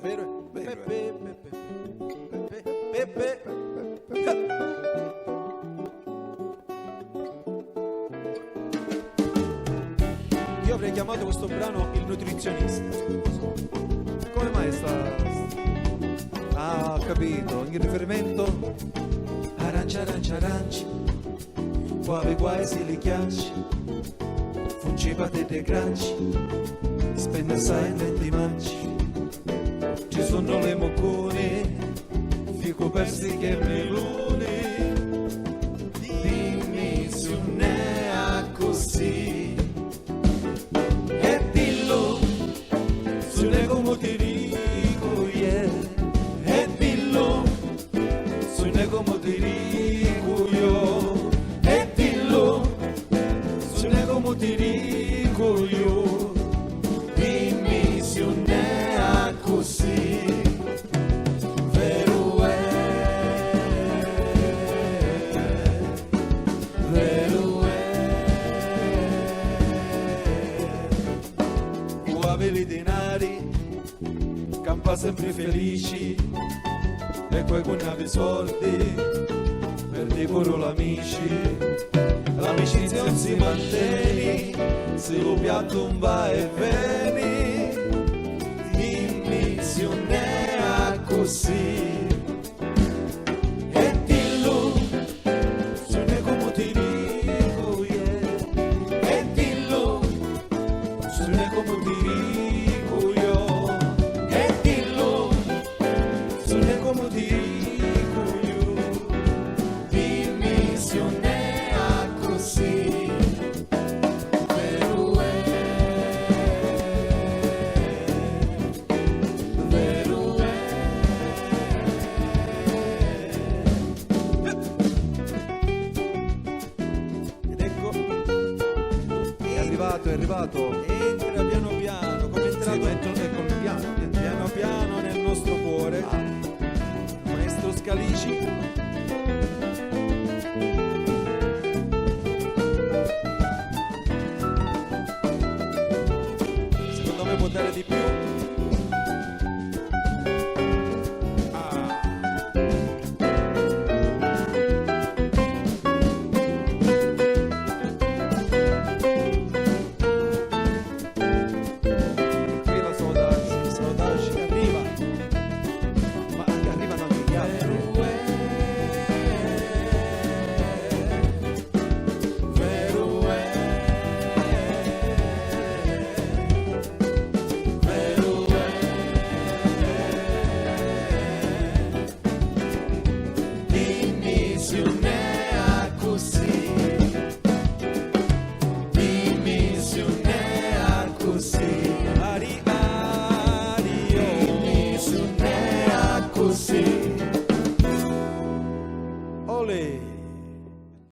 vero è. Io avrei chiamato questo brano Il nutrizionista. Come mai Ah, ho capito, il riferimento arancia, arancia, arancia, quave guai si li chiacci, funci patete granci, spende assai e ti mangi. Ci sono le moccone, fico persiche e melone, dimmi se non è così. E dillo, se non è come ti dico, yeah. E dillo, se non è come ti dico io. E dillo, se non è come ti dico io. Dimmi se non è così. Vero è, vero è. Uaveli denari, campa sempre felici, e poi con navi soldi, perdi pure l'amici. L'amicizia non si mantiene, se lo piatto non va e vieni. Dimmi se non è così. E dillo, se non è come ti dico, yeah. E dillo, se non è come ti dico io. E dillo, se non è come ti dico io. Dimmi se non è così. Vero è, vero è. Ed ecco, è arrivato. Entra piano piano, come è entrato piano piano nel nostro cuore. Maestro Scalici. Secondo me può dare di più. Qui la saudade arriva, ma arrivano anche gli altri. Vero è, vero è. Dimmi se